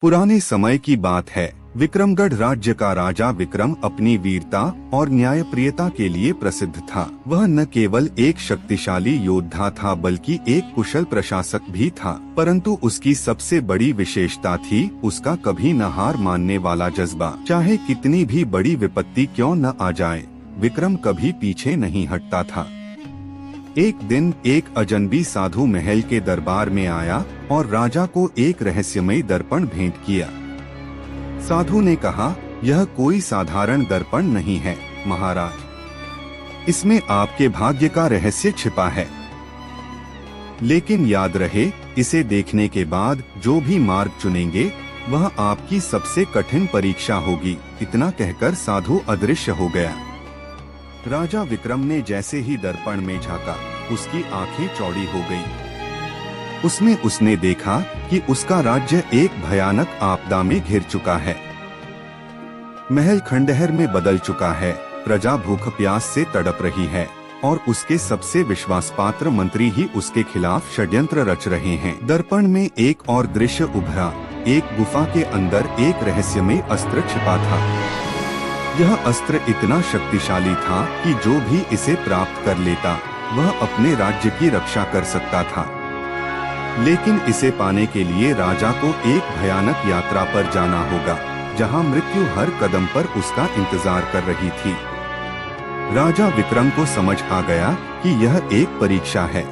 पुराने समय की बात है। विक्रमगढ़ राज्य का राजा विक्रम अपनी वीरता और न्यायप्रियता के लिए प्रसिद्ध था। वह न केवल एक शक्तिशाली योद्धा था बल्कि एक कुशल प्रशासक भी था। परंतु उसकी सबसे बड़ी विशेषता थी उसका कभी न हार मानने वाला जज्बा। चाहे कितनी भी बड़ी विपत्ति क्यों न आ जाए, विक्रम कभी पीछे नहीं हटता था। एक दिन एक अजनबी साधु महल के दरबार में आया और राजा को एक रहस्यमयी दर्पण भेंट किया। साधु ने कहा, यह कोई साधारण दर्पण नहीं है महाराज, इसमें आपके भाग्य का रहस्य छिपा है। लेकिन याद रहे, इसे देखने के बाद जो भी मार्ग चुनेंगे वह आपकी सबसे कठिन परीक्षा होगी। इतना कहकर साधु अदृश्य हो गया। राजा विक्रम ने जैसे ही दर्पण में झांका, उसकी आंखें चौड़ी हो गईं। उसमें उसने देखा कि उसका राज्य एक भयानक आपदा में घिर चुका है। महल खंडहर में बदल चुका है, प्रजा भूख प्यास से तड़प रही है और उसके सबसे विश्वासपात्र मंत्री ही उसके खिलाफ षड्यंत्र रच रहे हैं। दर्पण में एक और दृश्य उभरा। एक गुफा के अंदर एक रहस्यमय अस्त्र छिपा था। यह अस्त्र इतना शक्तिशाली था कि जो भी इसे प्राप्त कर लेता वह अपने राज्य की रक्षा कर सकता था। लेकिन इसे पाने के लिए राजा को एक भयानक यात्रा पर जाना होगा, जहां मृत्यु हर कदम पर उसका इंतजार कर रही थी। राजा विक्रम को समझ आ गया कि यह एक परीक्षा है।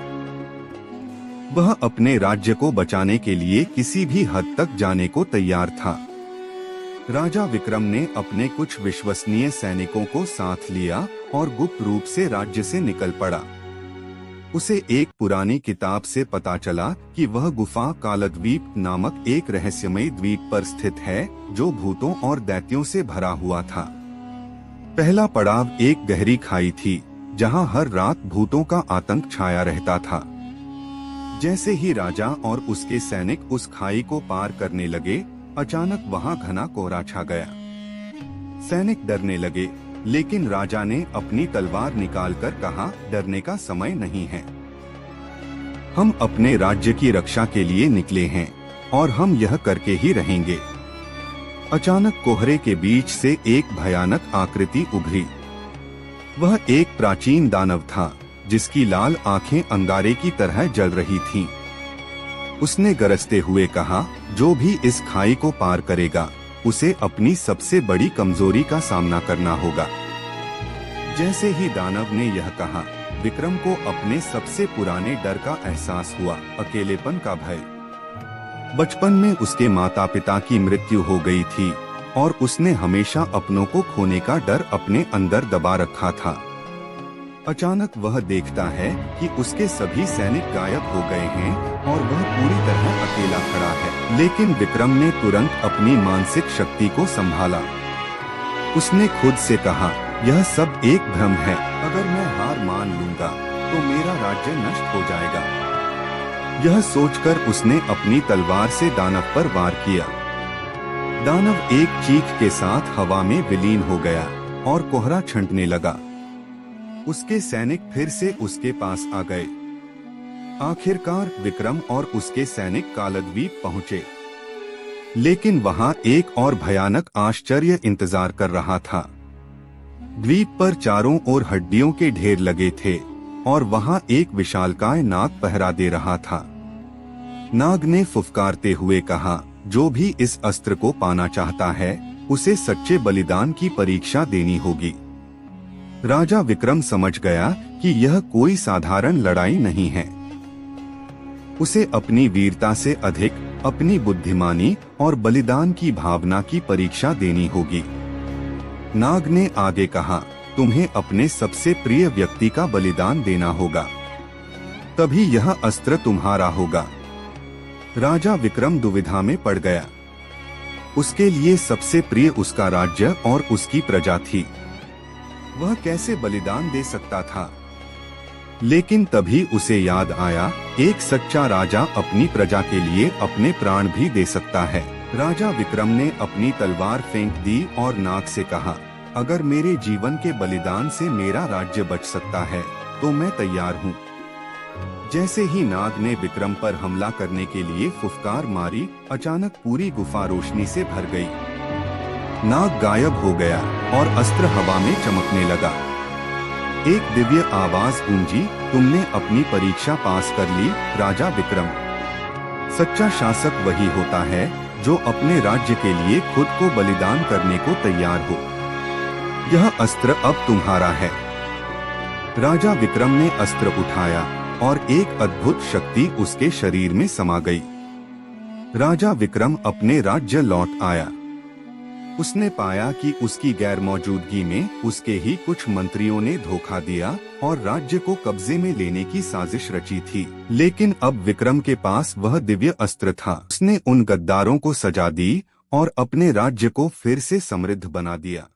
वह अपने राज्य को बचाने के लिए किसी भी हद तक जाने को तैयार था। राजा विक्रम ने अपने कुछ विश्वसनीय सैनिकों को साथ लिया और गुप्त रूप से राज्य से निकल पड़ा। उसे एक पुरानी किताब से पता चला कि वह गुफा कालद्वीप नामक एक रहस्यमयी द्वीप पर स्थित है, जो भूतों और दैत्यों से भरा हुआ था। पहला पड़ाव एक गहरी खाई थी, जहां हर रात भूतों का आतंक छाया रहता था। जैसे ही राजा और उसके सैनिक उस खाई को पार करने लगे, अचानक वहां घना कोहरा छा गया। सैनिक डरने लगे, लेकिन राजा ने अपनी तलवार निकालकर कहा, डरने का समय नहीं है। हम अपने राज्य की रक्षा के लिए निकले हैं और हम यह करके ही रहेंगे। अचानक कोहरे के बीच से एक भयानक आकृति उभरी। वह एक प्राचीन दानव था, जिसकी लाल आंखें अंगारे की तरह जल रही थीं। उसने गरजते हुए कहा, जो भी इस खाई को पार करेगा उसे अपनी सबसे बड़ी कमजोरी का सामना करना होगा। जैसे ही दानव ने यह कहा, विक्रम को अपने सबसे पुराने डर का एहसास हुआ, अकेलेपन का भय। बचपन में उसके माता पिता की मृत्यु हो गई थी और उसने हमेशा अपनों को खोने का डर अपने अंदर दबा रखा था। अचानक वह देखता है कि उसके सभी सैनिक गायब हो गए हैं और वह पूरी तरह अकेला खड़ा है। लेकिन विक्रम ने तुरंत अपनी मानसिक शक्ति को संभाला। उसने खुद से कहा, यह सब एक भ्रम है। अगर मैं हार मान लूंगा तो मेरा राज्य नष्ट हो जाएगा। यह सोचकर उसने अपनी तलवार से दानव पर वार किया। दानव एक चीख के साथ हवा में विलीन हो गया और कोहरा छंटने लगा। उसके सैनिक फिर से उसके पास आ गए। आखिरकार विक्रम और उसके सैनिक कालद्वीप पहुंचे। लेकिन वहां एक और भयानक आश्चर्य इंतजार कर रहा था। द्वीप पर चारों ओर हड्डियों के ढेर लगे थे और वहां एक विशालकाय नाग पहरा दे रहा था। नाग ने फुफकारते हुए कहा, जो भी इस अस्त्र को पाना चाहता है उसे सच्चे बलिदान की परीक्षा देनी होगी। राजा विक्रम समझ गया कि यह कोई साधारण लड़ाई नहीं है। उसे अपनी वीरता से अधिक अपनी बुद्धिमानी और बलिदान की भावना की परीक्षा देनी होगी। नाग ने आगे कहा, तुम्हें अपने सबसे प्रिय व्यक्ति का बलिदान देना होगा, तभी यह अस्त्र तुम्हारा होगा। राजा विक्रम दुविधा में पड़ गया। उसके लिए सबसे प्रिय उसका राज्य और उसकी प्रजा थी। वह कैसे बलिदान दे सकता था? लेकिन तभी उसे याद आया, एक सच्चा राजा अपनी प्रजा के लिए अपने प्राण भी दे सकता है। राजा विक्रम ने अपनी तलवार फेंक दी और नाग से कहा, अगर मेरे जीवन के बलिदान से मेरा राज्य बच सकता है तो मैं तैयार हूँ। जैसे ही नाग ने विक्रम पर हमला करने के लिए फुफकार मारी, अचानक पूरी गुफा रोशनी से भर गई। नाग गायब हो गया और अस्त्र हवा में चमकने लगा। एक दिव्य आवाज गूंजी, तुमने अपनी परीक्षा पास कर ली, राजा विक्रम। सच्चा शासक वही होता है जो अपने राज्य के लिए खुद को बलिदान करने को तैयार हो। यह अस्त्र अब तुम्हारा है। राजा विक्रम ने अस्त्र उठाया और एक अद्भुत शक्ति उसके शरीर में समा गई। राजा विक्रम अपने राज्य लौट आया। उसने पाया कि उसकी गैर मौजूदगी में उसके ही कुछ मंत्रियों ने धोखा दिया और राज्य को कब्जे में लेने की साजिश रची थी। लेकिन अब विक्रम के पास वह दिव्य अस्त्र था। उसने उन गद्दारों को सजा दी और अपने राज्य को फिर से समृद्ध बना दिया।